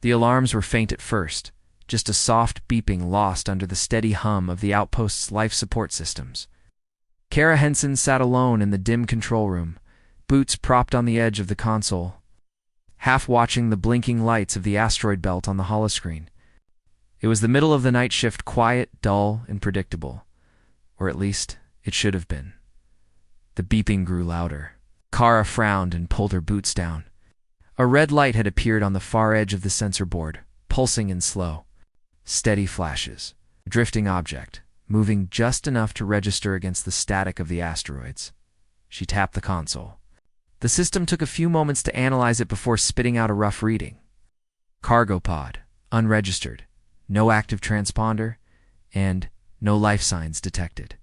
The alarms were faint at first, just a soft beeping lost under the steady hum of the outpost's life support systems. Kara Henson sat alone in the dim control room, boots propped on the edge of the console, half watching the blinking lights of the asteroid belt on the holoscreen. It was the middle of the night shift, quiet, dull, and predictable. Or at least, it should have been. The beeping grew louder. Kara frowned and pulled her boots down. A red light had appeared on the far edge of the sensor board, pulsing in slow, steady flashes. A drifting object, moving just enough to register against the static of the asteroids. She tapped the console. The system took a few moments to analyze it before spitting out a rough reading. Cargo pod, unregistered, no active transponder, and no life signs detected.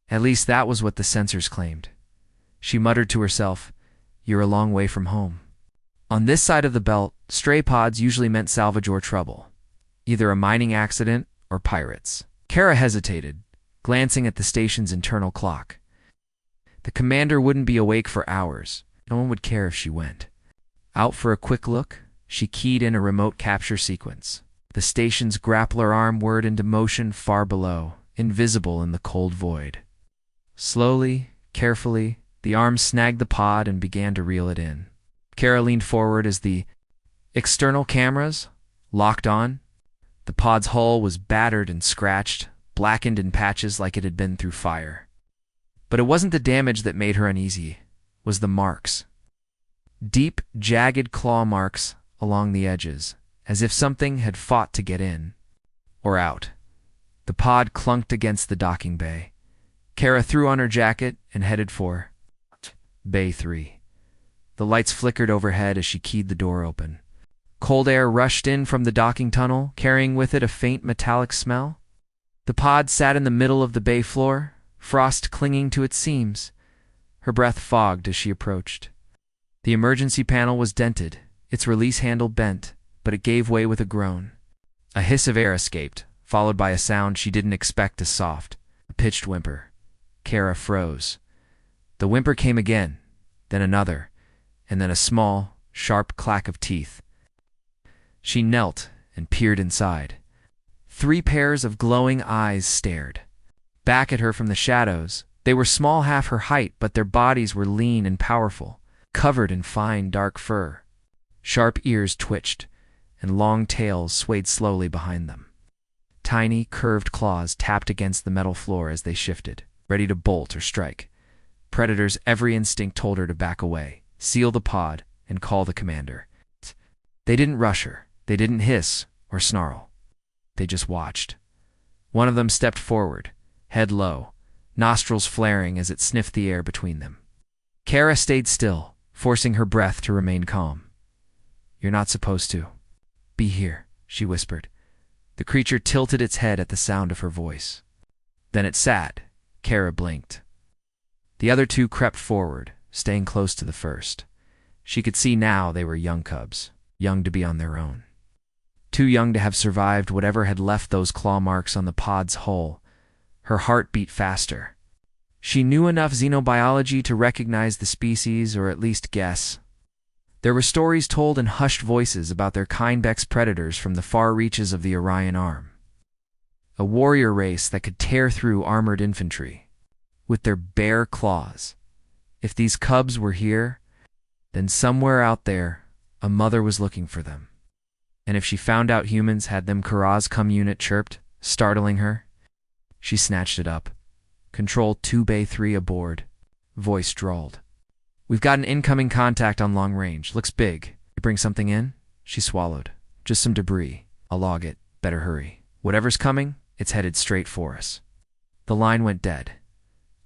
At least that was what the sensors claimed. She muttered to herself, "You're a long way from home." On this side of the belt, stray pods usually meant salvage or trouble, either a mining accident or pirates. Kara hesitated, glancing at the station's internal clock. The commander wouldn't be awake for hours. No one would care if she went. Out for a quick look, she keyed in a remote capture sequence. The station's grappler arm whirred into motion far below, invisible in the cold void. Slowly, carefully, the arm snagged the pod and began to reel it in. Kara leaned forward as the external cameras locked on. The pod's hull was battered and scratched, blackened in patches like it had been through fire. But it wasn't the damage that made her uneasy, it was the marks. Deep, jagged claw marks along the edges, as if something had fought to get in or out. The pod clunked against the docking bay. Kara threw on her jacket and headed for Bay 3. The lights flickered overhead as she keyed the door open. Cold air rushed in from the docking tunnel, carrying with it a faint metallic smell. The pod sat in the middle of the bay floor, frost clinging to its seams. Her breath fogged as she approached. The emergency panel was dented, its release handle bent, but it gave way with a groan. A hiss of air escaped, followed by a sound she didn't expect as soft, a pitched whimper. Kara froze. The whimper came again, then another, and then a small, sharp clack of teeth. She knelt and peered inside. 3 pairs of glowing eyes stared. Back at her from the shadows, they were small, half her height, but their bodies were lean and powerful, covered in fine, dark fur. Sharp ears twitched, and long tails swayed slowly behind them. Tiny, curved claws tapped against the metal floor as they shifted, ready to bolt or strike. Predator's every instinct told her to back away, seal the pod, and call the commander. They didn't rush her. They didn't hiss or snarl. They just watched. One of them stepped forward, head low, nostrils flaring as it sniffed the air between them. Kara stayed still, forcing her breath to remain calm. "You're not supposed to. Be here," she whispered. The creature tilted its head at the sound of her voice. Then it sat. Kara blinked. The other 2 crept forward, staying close to the first. She could see now they were young cubs, young to be on their own. Too young to have survived whatever had left those claw marks on the pod's hull. Her heart beat faster. She knew enough xenobiology to recognize the species, or at least guess. There were stories told in hushed voices about their Kindbeck's predators from the far reaches of the Orion Arm. A warrior race that could tear through armored infantry with their bare claws. If these cubs were here, then somewhere out there, a mother was looking for them. And if she found out humans had them, Kara's cum unit chirped, startling her. She snatched it up. Control 2 Bay 3 aboard. Voice drawled. "We've got an incoming contact on long range. Looks big. You bring something in?" She swallowed. "Just some debris. I'll log it. Better hurry. Whatever's coming, it's headed straight for us." The line went dead.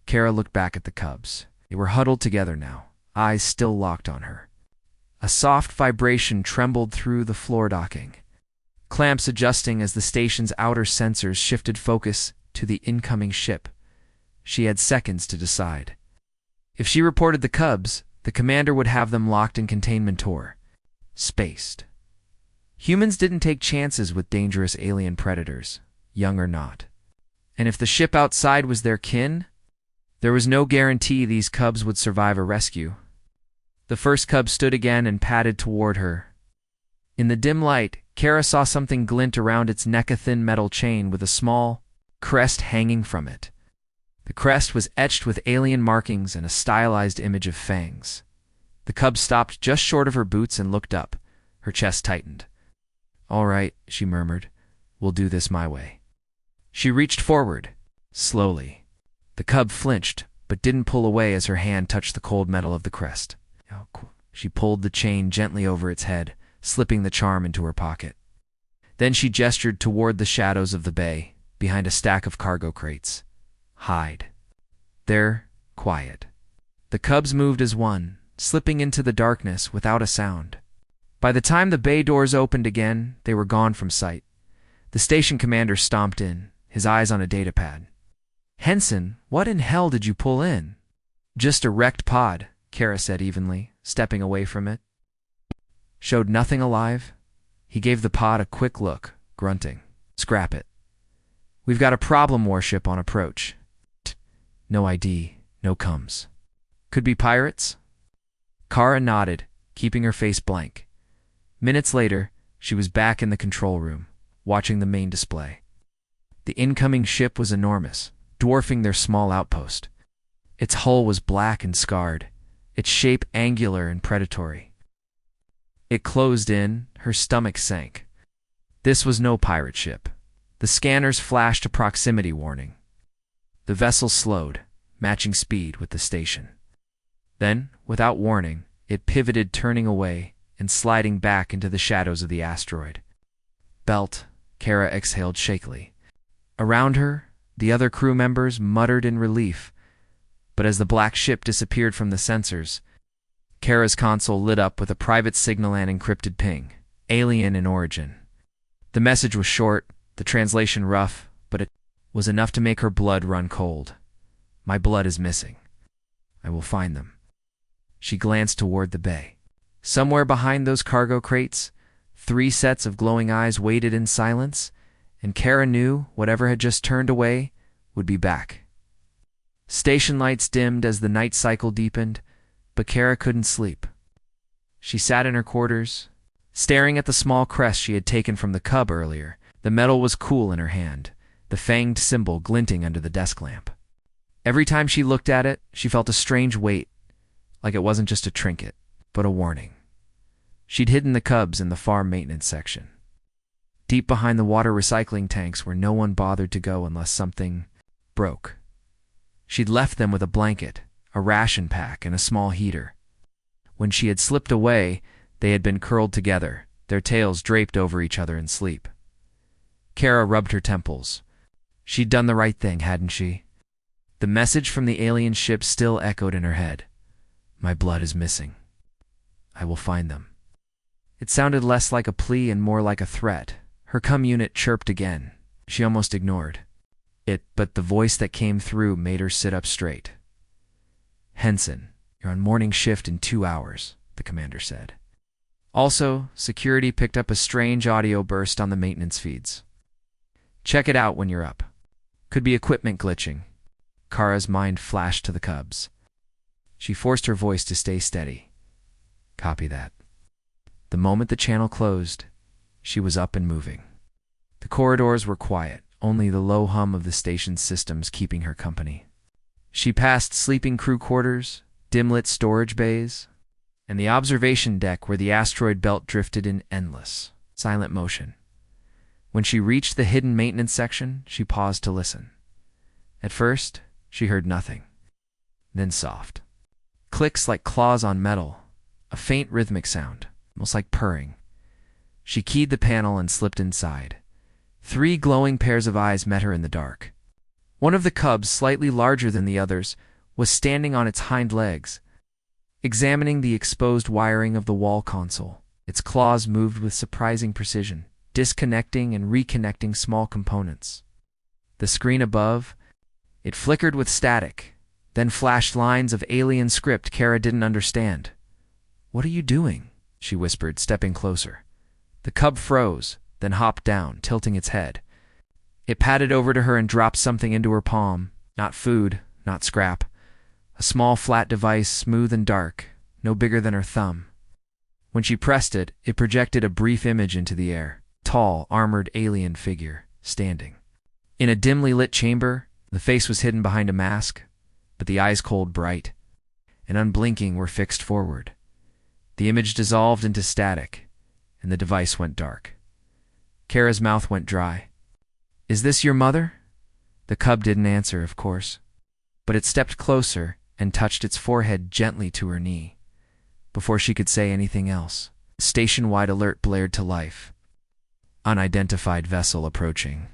Kara looked back at the cubs. They were huddled together now, eyes still locked on her. A soft vibration trembled through the floor docking, clamps adjusting as the station's outer sensors shifted focus to the incoming ship. She had seconds to decide. If she reported the cubs, the commander would have them locked in containment or spaced. Humans didn't take chances with dangerous alien predators, young or not. And if the ship outside was their kin, there was no guarantee these cubs would survive a rescue. The first cub stood again and padded toward her. In the dim light, Kara saw something glint around its neck, a thin metal chain with a small crest hanging from it. The crest was etched with alien markings and a stylized image of fangs. The cub stopped just short of her boots and looked up. Her chest tightened. "All right," she murmured. "We'll do this my way." She reached forward, slowly. The cub flinched, but didn't pull away as her hand touched the cold metal of the crest. She pulled the chain gently over its head, slipping the charm into her pocket. Then she gestured toward the shadows of the bay, behind a stack of cargo crates. "Hide." There, quiet. The cubs moved as one, slipping into the darkness without a sound. By the time the bay doors opened again, they were gone from sight. The station commander stomped in, his eyes on a datapad. "Henson, what in hell did you pull in?" "Just a wrecked pod," Kara said evenly, stepping away from it. "Showed nothing alive?" He gave the pod a quick look, grunting. "Scrap it. We've got a problem warship on approach. No ID, no coms. Could be pirates?" Kara nodded, keeping her face blank. Minutes later, she was back in the control room, watching the main display. The incoming ship was enormous, dwarfing their small outpost. Its hull was black and scarred, its shape angular and predatory. It closed in, her stomach sank. This was no pirate ship. The scanners flashed a proximity warning. The vessel slowed, matching speed with the station. Then, without warning, it pivoted, turning away and sliding back into the shadows of the asteroid. "Belt," Kara exhaled shakily. Around her, the other crew members muttered in relief, but as the black ship disappeared from the sensors, Kara's console lit up with a private signal and encrypted ping, alien in origin. The message was short, the translation rough, but it was enough to make her blood run cold. "My blood is missing. I will find them." She glanced toward the bay. Somewhere behind those cargo crates, 3 sets of glowing eyes waited in silence, and Kara knew whatever had just turned away would be back. Station lights dimmed as the night cycle deepened, but Kara couldn't sleep. She sat in her quarters, staring at the small crest she had taken from the cub earlier. The metal was cool in her hand, the fanged symbol glinting under the desk lamp. Every time she looked at it, she felt a strange weight, like it wasn't just a trinket, but a warning. She'd hidden the cubs in the farm maintenance section, deep behind the water recycling tanks where no one bothered to go unless something broke. She'd left them with a blanket, a ration pack, and a small heater. When she had slipped away, they had been curled together, their tails draped over each other in sleep. Kara rubbed her temples. She'd done the right thing, hadn't she? The message from the alien ship still echoed in her head. "My blood is missing. I will find them." It sounded less like a plea and more like a threat. Her comm unit chirped again. She almost ignored it, but the voice that came through made her sit up straight. "Henson, you're on morning shift in 2 hours," the commander said. Also, security picked up a strange audio burst on the maintenance feeds. "Check it out when you're up. Could be equipment glitching." Kara's mind flashed to the cubs. She forced her voice to stay steady. "Copy that." The moment the channel closed, she was up and moving. The corridors were quiet, only the low hum of the station's systems keeping her company. She passed sleeping crew quarters, dim-lit storage bays, and the observation deck where the asteroid belt drifted in endless, silent motion. When she reached the hidden maintenance section, she paused to listen. At first, she heard nothing. Then soft clicks like claws on metal, a faint rhythmic sound, almost like purring. She keyed the panel and slipped inside. 3 glowing pairs of eyes met her in the dark. One of the cubs, slightly larger than the others, was standing on its hind legs, examining the exposed wiring of the wall console. Its claws moved with surprising precision, disconnecting and reconnecting small components. The screen above, it flickered with static, then flashed lines of alien script Kara didn't understand. "What are you doing?" she whispered, stepping closer. The cub froze, then hopped down, tilting its head. It padded over to her and dropped something into her palm. Not food, not scrap. A small flat device, smooth and dark, no bigger than her thumb. When she pressed it, it projected a brief image into the air. Tall, armored alien figure, standing. In a dimly lit chamber, the face was hidden behind a mask, but the eyes cold bright and unblinking were fixed forward. The image dissolved into static, and the device went dark. Kara's mouth went dry. "Is this your mother?" The cub didn't answer, of course, but it stepped closer and touched its forehead gently to her knee. Before she could say anything else, a station-wide alert blared to life. Unidentified vessel approaching.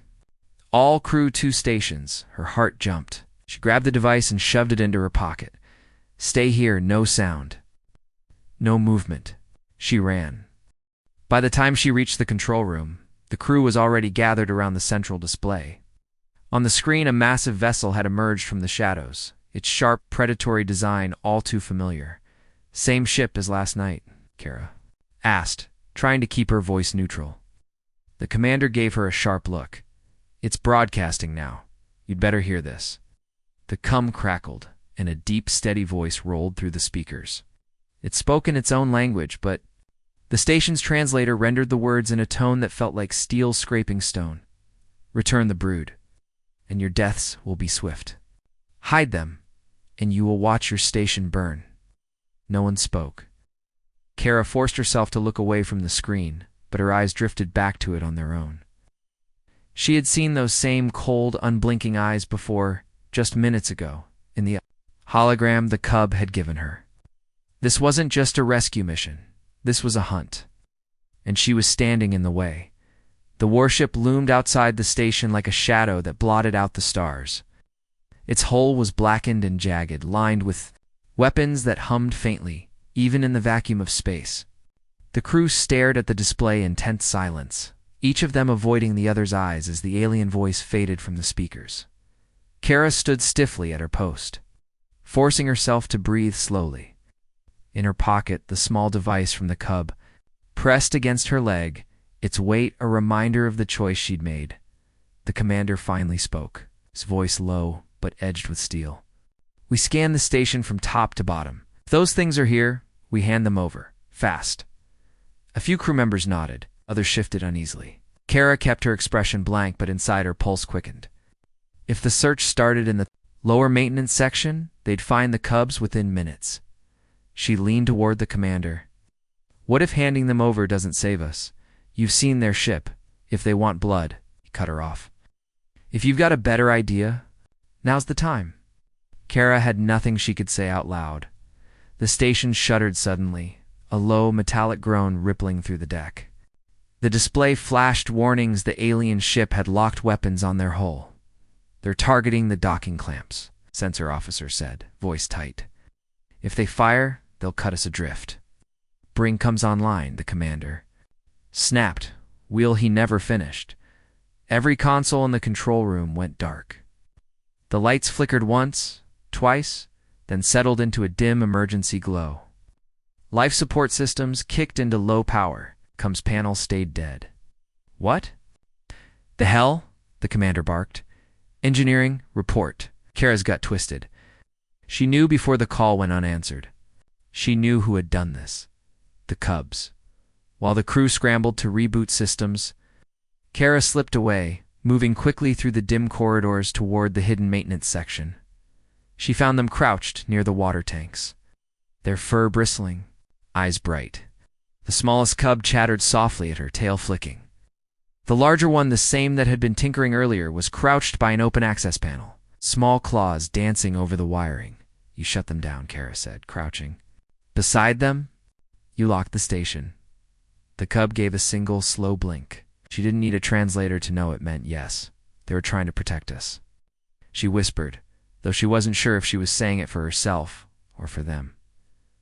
All crew 2 stations. Her heart jumped. She grabbed the device and shoved it into her pocket. Stay here, no sound. No movement. She ran. By the time she reached the control room, the crew was already gathered around the central display. On the screen, a massive vessel had emerged from the shadows, its sharp, predatory design all too familiar. "Same ship as last night?" Kara asked, trying to keep her voice neutral. The commander gave her a sharp look. "It's broadcasting now. You'd better hear this." The cum crackled, and a deep, steady voice rolled through the speakers. It spoke in its own language, but the station's translator rendered the words in a tone that felt like steel scraping stone. "Return the brood, and your deaths will be swift. Hide them, and you will watch your station burn." No one spoke. Kara forced herself to look away from the screen, but her eyes drifted back to it on their own. She had seen those same cold, unblinking eyes before, just minutes ago, in the hologram the cub had given her. This wasn't just a rescue mission. This was a hunt. And she was standing in the way. The warship loomed outside the station like a shadow that blotted out the stars. Its hull was blackened and jagged, lined with weapons that hummed faintly, even in the vacuum of space. The crew stared at the display in tense silence, each of them avoiding the other's eyes as the alien voice faded from the speakers. Kara stood stiffly at her post, forcing herself to breathe slowly. In her pocket, the small device from the cub, pressed against her leg, its weight a reminder of the choice she'd made. The commander finally spoke, his voice low but edged with steel. "We scanned the station from top to bottom. If those things are here, we hand them over. Fast." A few crew members nodded, others shifted uneasily. Kara kept her expression blank, but inside her pulse quickened. If the search started in the lower maintenance section, they'd find the cubs within minutes. She leaned toward the commander. "What if handing them over doesn't save us? You've seen their ship. If they want blood," he cut her off. "If you've got a better idea, now's the time." Kara had nothing she could say out loud. The station shuddered suddenly, a low metallic groan rippling through the deck. The display flashed warnings the alien ship had locked weapons on their hull. "They're targeting the docking clamps," sensor officer said, voice tight. "If they fire, they'll cut us adrift." "Bring comes online," the commander snapped, wheel he never finished. Every console in the control room went dark. The lights flickered once, twice, then settled into a dim emergency glow. Life support systems kicked into low power. Com's panel stayed dead. "What the hell?" the commander barked. "Engineering, report." Kara's gut twisted. She knew before the call went unanswered. She knew who had done this. The cubs. While the crew scrambled to reboot systems, Kara slipped away, moving quickly through the dim corridors toward the hidden maintenance section. She found them crouched near the water tanks, their fur bristling, eyes bright. The smallest cub chattered softly at her, tail flicking. The larger one, the same that had been tinkering earlier, was crouched by an open access panel, small claws dancing over the wiring. "You shut them down," Kara said, crouching. "Beside them, you locked the station." The cub gave a single, slow blink. She didn't need a translator to know it meant yes. They were trying to protect us. She whispered, though she wasn't sure if she was saying it for herself or for them.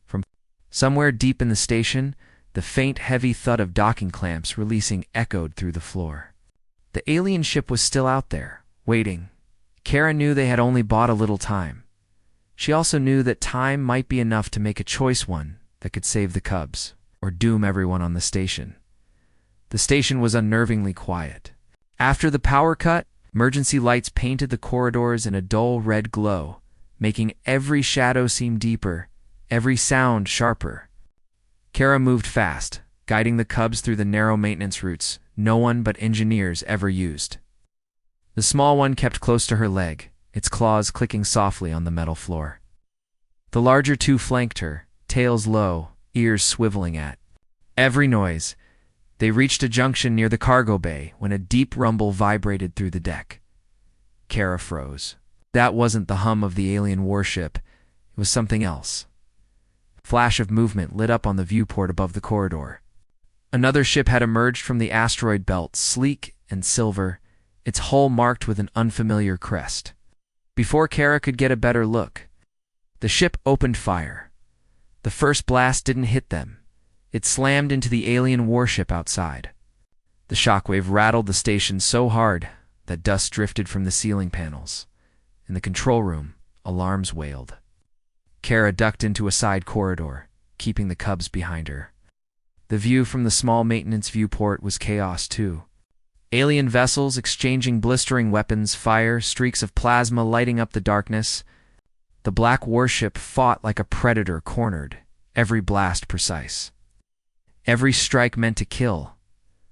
From somewhere deep in the station, the faint, heavy thud of docking clamps releasing echoed through the floor. The alien ship was still out there, waiting. Kara knew they had only bought a little time. She also knew that time might be enough to make a choice, one that could save the cubs, or doom everyone on the station. The station was unnervingly quiet. After the power cut, emergency lights painted the corridors in a dull red glow, making every shadow seem deeper, every sound sharper. Kara moved fast, guiding the cubs through the narrow maintenance routes no one but engineers ever used. The small one kept close to her leg, its claws clicking softly on the metal floor. The larger two flanked her, tails low, ears swiveling at every noise. They reached a junction near the cargo bay when a deep rumble vibrated through the deck. Kara froze. That wasn't the hum of the alien warship. It was something else. A flash of movement lit up on the viewport above the corridor. Another ship had emerged from the asteroid belt, sleek and silver, its hull marked with an unfamiliar crest. Before Kara could get a better look, the ship opened fire. The first blast didn't hit them. It slammed into the alien warship outside. The shockwave rattled the station so hard that dust drifted from the ceiling panels. In the control room, alarms wailed. Kara ducked into a side corridor, keeping the cubs behind her. The view from the small maintenance viewport was chaos too. Alien vessels exchanging blistering weapons, fire, streaks of plasma lighting up the darkness. The black warship fought like a predator cornered, every blast precise. Every strike meant to kill.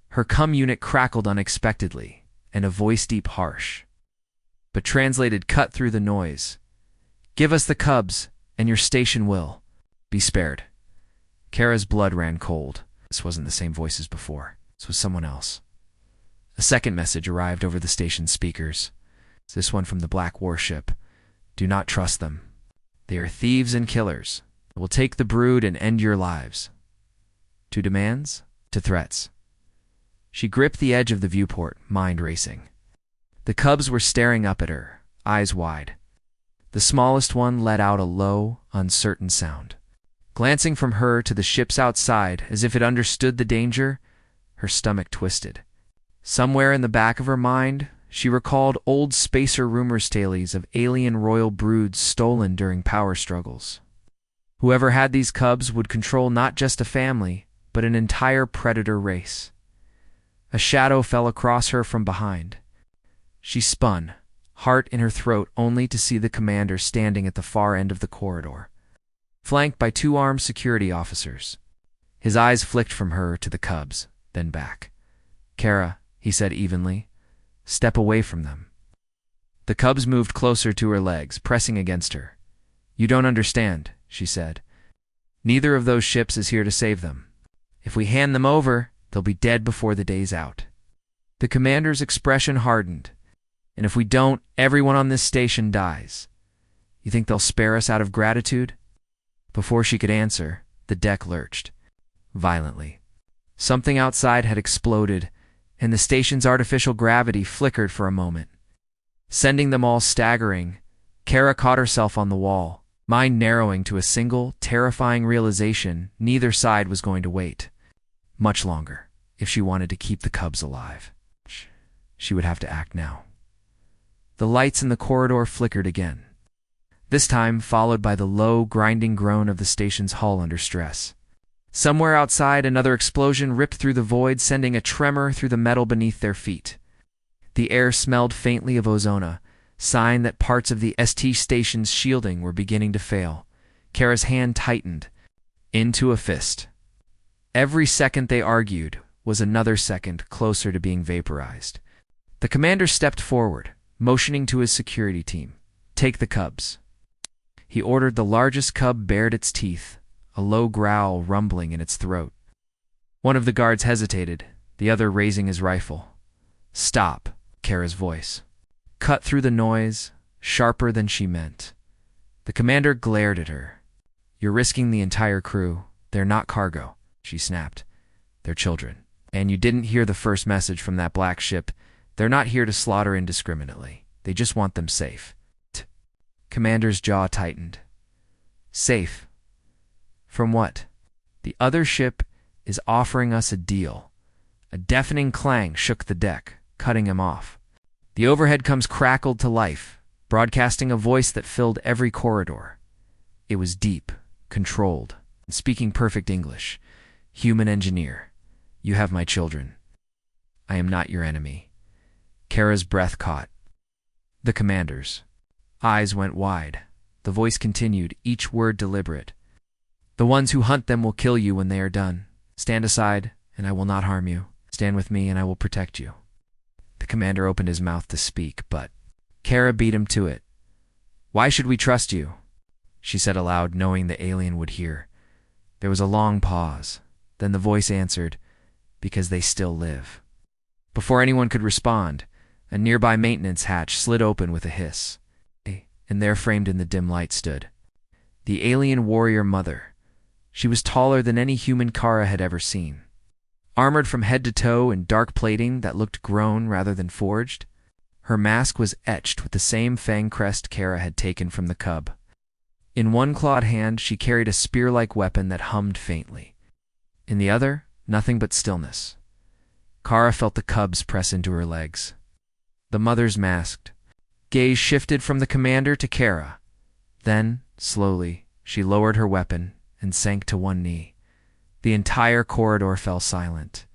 Her cum unit crackled unexpectedly, and a voice deep harsh, but translated cut through the noise. "Give us the cubs, and your station will be spared." Kara's blood ran cold. This wasn't the same voice as before. This was someone else. A second message arrived over the station's speakers. This one from the black warship. "Do not trust them. They are thieves and killers. They will take the brood and end your lives." To demands, to threats. She gripped the edge of the viewport, mind racing. The cubs were staring up at her, eyes wide. The smallest one let out a low, uncertain sound. Glancing from her to the ships outside as if it understood the danger, her stomach twisted. Somewhere in the back of her mind, she recalled old spacer rumors tales of alien royal broods stolen during power struggles. Whoever had these cubs would control not just a family, but an entire predator race. A shadow fell across her from behind. She spun, heart in her throat, only to see the commander standing at the far end of the corridor, flanked by two armed security officers. His eyes flicked from her to the cubs, then back. "Kara," he said evenly, "step away from them." The cubs moved closer to her legs, pressing against her. "You don't understand," she said. "Neither of those ships is here to save them. If we hand them over, they'll be dead before the day's out." The commander's expression hardened. "And if we don't, everyone on this station dies. You think they'll spare us out of gratitude?" Before she could answer, the deck lurched violently. Something outside had exploded, and the station's artificial gravity flickered for a moment, sending them all staggering. Kara caught herself on the wall, mind narrowing to a single, terrifying realization: neither side was going to wait much longer. If she wanted to keep the cubs alive, she would have to act now. The lights in the corridor flickered again, this time followed by the low, grinding groan of the station's hull under stress. Somewhere outside, another explosion ripped through the void, sending a tremor through the metal beneath their feet. The air smelled faintly of ozona, sign that parts of the ST station's shielding were beginning to fail. Kara's hand tightened into a fist. Every second they argued was another second closer to being vaporized. The commander stepped forward, motioning to his security team. "Take the cubs." He ordered. The largest cub bared its teeth, a low growl rumbling in its throat. One of the guards hesitated, the other raising his rifle. "Stop," Kara's voice cut through the noise, sharper than she meant. The commander glared at her. "You're risking the entire crew. They're not cargo," she snapped. "They're children. And you didn't hear the first message from that black ship. They're not here to slaughter indiscriminately. They just want them safe." Commander's jaw tightened. "Safe? From what?" "The other ship is offering us a deal." A deafening clang shook the deck, cutting him off. The overhead coms crackled to life, broadcasting a voice that filled every corridor. It was deep, controlled, and speaking perfect English. "Human engineer, you have my children. I am not your enemy." Kara's breath caught. The commander's eyes went wide. The voice continued, each word deliberate. The ones who hunt them will kill you when they are done. Stand aside, and I will not harm you. Stand with me, and I will protect you." The commander opened his mouth to speak, but Kara beat him to it. "Why should we trust you?" she said aloud, knowing the alien would hear. There was a long pause. Then the voice answered, "Because they still live." Before anyone could respond, a nearby maintenance hatch slid open with a hiss, and there, framed in the dim light, stood the alien warrior mother. She was taller than any human Kara had ever seen. Armored from head to toe in dark plating that looked grown rather than forged, her mask was etched with the same fang crest Kara had taken from the cub. In one clawed hand, she carried a spear-like weapon that hummed faintly. In the other, nothing but stillness. Kara felt the cubs press into her legs. The mother's masked gaze shifted from the commander to Kara. Then, slowly, she lowered her weapon and sank to one knee. The entire corridor fell silent.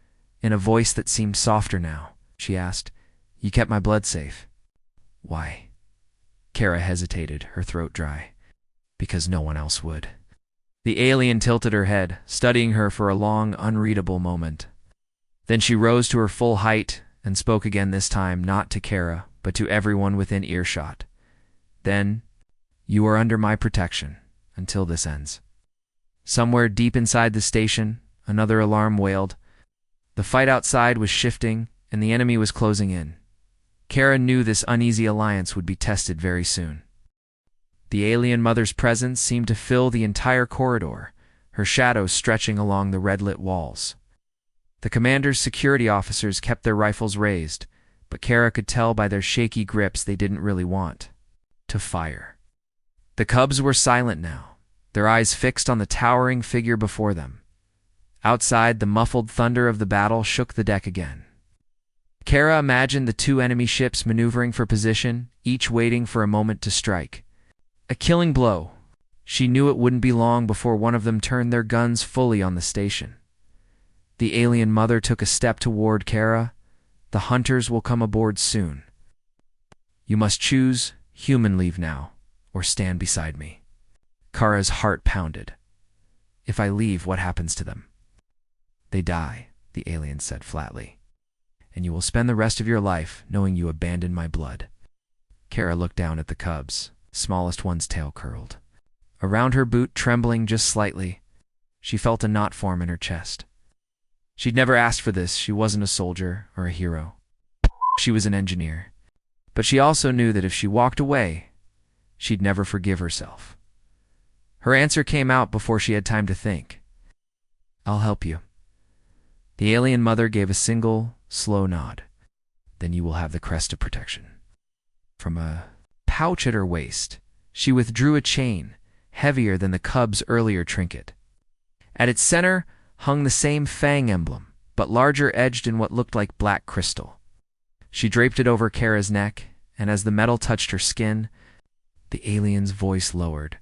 In a voice that seemed softer now, she asked, "You kept my blood safe." "Why?" Kara hesitated, her throat dry. "Because no one else would." The alien tilted her head, studying her for a long, unreadable moment. Then she rose to her full height and spoke again, this time not to Kara, but to everyone within earshot. "Then, you are under my protection until this ends." Somewhere deep inside the station, another alarm wailed. The fight outside was shifting, and the enemy was closing in. Kara knew this uneasy alliance would be tested very soon. The alien mother's presence seemed to fill the entire corridor, her shadow stretching along the red-lit walls. The commander's security officers kept their rifles raised, but Kara could tell by their shaky grips they didn't really want to fire. The cubs were silent now, their eyes fixed on the towering figure before them. Outside, the muffled thunder of the battle shook the deck again. Kara imagined the two enemy ships maneuvering for position, each waiting for a moment to strike. A killing blow. She knew it wouldn't be long before one of them turned their guns fully on the station. The alien mother took a step toward Kara. "The hunters will come aboard soon. You must choose human leave now, or stand beside me." Kara's heart pounded. "If I leave, what happens to them?" "They die," the alien said flatly. "And you will spend the rest of your life knowing you abandoned my blood." Kara looked down at the cubs. Smallest one's tail curled. Around her boot, trembling just slightly, she felt a knot form in her chest. She'd never asked for this. She wasn't a soldier or a hero. She was an engineer. But she also knew that if she walked away, she'd never forgive herself. Her answer came out before she had time to think. "I'll help you." The alien mother gave a single, slow nod. "Then you will have the crest of protection." From a pouch at her waist, she withdrew a chain, heavier than the cub's earlier trinket. At its center hung the same fang emblem, but larger, edged in what looked like black crystal. She draped it over Kara's neck, and as the metal touched her skin, the alien's voice lowered.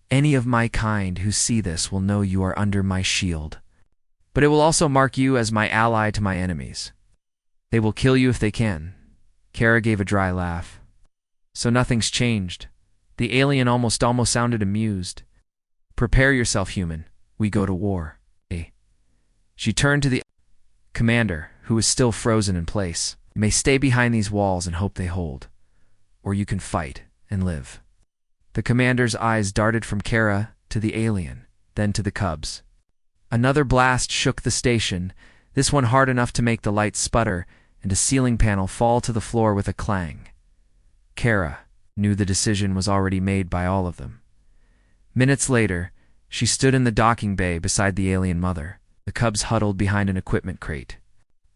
"Any of my kind who see this will know you are under my shield. But it will also mark you as my ally to my enemies. They will kill you if they can." Kara gave a dry laugh. "So nothing's changed." The alien almost sounded amused. "Prepare yourself, human. We go to war." She turned to the commander, who was still frozen in place. "You may stay behind these walls and hope they hold. Or you can fight and live." The commander's eyes darted from Kara to the alien, then to the cubs. Another blast shook the station, this one hard enough to make the lights sputter and a ceiling panel fall to the floor with a clang. Kara knew the decision was already made by all of them. Minutes later, she stood in the docking bay beside the alien mother, the cubs huddled behind an equipment crate.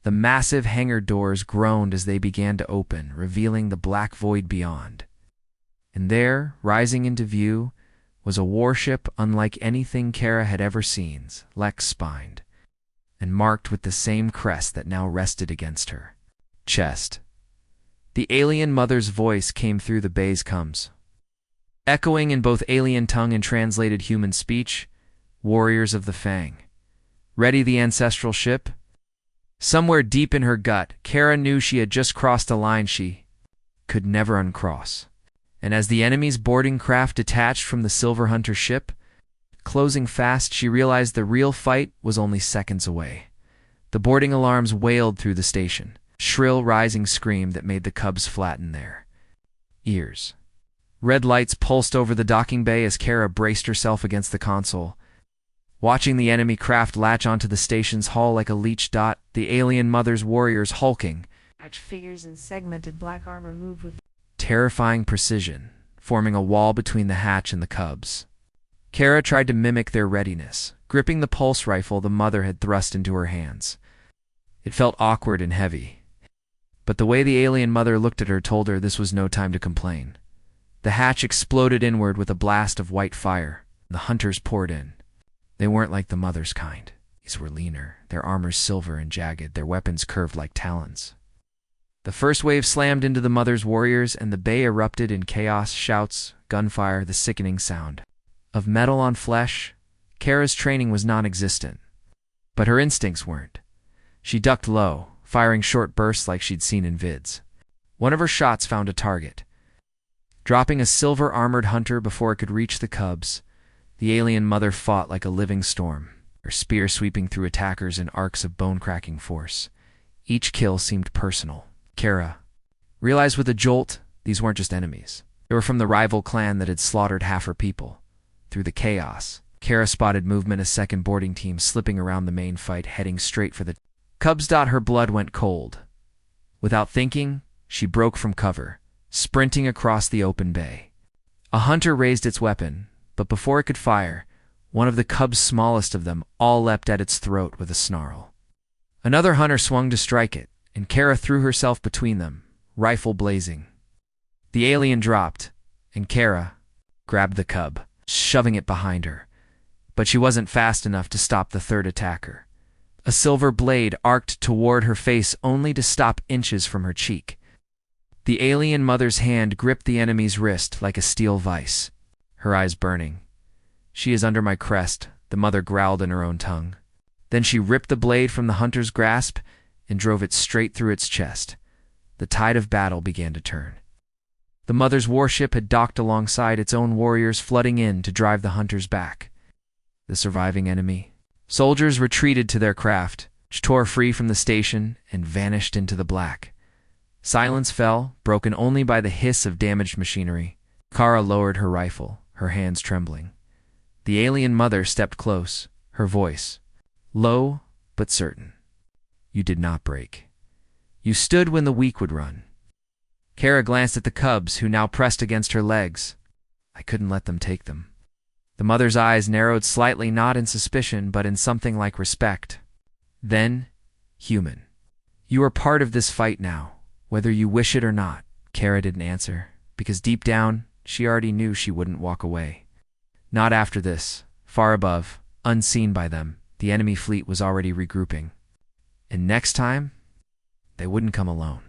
The massive hangar doors groaned as they began to open, revealing the black void beyond. And there, rising into view, was a warship unlike anything Kara had ever seen, Lex-spined, and marked with the same crest that now rested against her chest. The alien mother's voice came through the bay's coms, echoing in both alien tongue and translated human speech. "Warriors of the Fang, ready the ancestral ship?" Somewhere deep in her gut, Kara knew she had just crossed a line she could never uncross. And as the enemy's boarding craft detached from the Silver Hunter ship, Closing fast, she realized the real fight was only seconds away. The boarding alarms wailed through the station, shrill rising scream that made the cubs flatten their ears. Red lights pulsed over the docking bay as Kara braced herself against the console. Watching the enemy craft latch onto the station's hull like a leech dot, the alien mother's warriors hulking figures in segmented black armor moved with terrifying precision, forming a wall between the hatch and the cubs. Kara tried to mimic their readiness, gripping the pulse rifle the mother had thrust into her hands. It felt awkward and heavy, but the way the alien mother looked at her told her this was no time to complain. The hatch exploded inward with a blast of white fire. The hunters poured in. They weren't like the mother's kind. These were leaner, their armors silver and jagged, their weapons curved like talons. The first wave slammed into the mother's warriors, and the bay erupted in chaos, shouts, gunfire, the sickening sound of metal on flesh. Kara's training was non-existent, but her instincts weren't. She ducked low, firing short bursts like she'd seen in vids. One of her shots found a target, dropping a silver-armored hunter before it could reach the cubs. The alien mother fought like a living storm, her spear sweeping through attackers in arcs of bone-cracking force. Each kill seemed personal. Kara realized with a jolt these weren't just enemies. They were from the rival clan that had slaughtered half her people. Through the chaos, Kara spotted movement, a second boarding team slipping around the main fight, heading straight for the cubs. Her blood went cold. Without thinking, she broke from cover, sprinting across the open bay. A hunter raised its weapon, but before it could fire, one of the cubs, smallest of them all, leapt at its throat with a snarl. Another hunter swung to strike it, and Kara threw herself between them, rifle blazing. The alien dropped, and Kara grabbed the cub, shoving it behind her. But she wasn't fast enough to stop the third attacker. A silver blade arced toward her face, only to stop inches from her cheek. The alien mother's hand gripped the enemy's wrist like a steel vice, her eyes burning. "She is under my crest," the mother growled in her own tongue. Then she ripped the blade from the hunter's grasp and drove it straight through its chest. The tide of battle began to turn. The mother's warship had docked alongside its own warriors, flooding in to drive the hunters back. The surviving enemy soldiers retreated to their craft, which tore free from the station and vanished into the black. Silence fell, broken only by the hiss of damaged machinery. Kara lowered her rifle, her hands trembling. The alien mother stepped close, her voice low but certain. "You did not break. You stood when the weak would run." Kara glanced at the cubs, who now pressed against her legs. "I couldn't let them take them." The mother's eyes narrowed slightly, not in suspicion, but in something like respect. Then, "Human. You are part of this fight now, whether you wish it or not." Kara didn't answer, because deep down, she already knew she wouldn't walk away. Not after this. Far above, unseen by them, the enemy fleet was already regrouping. And next time, they wouldn't come alone.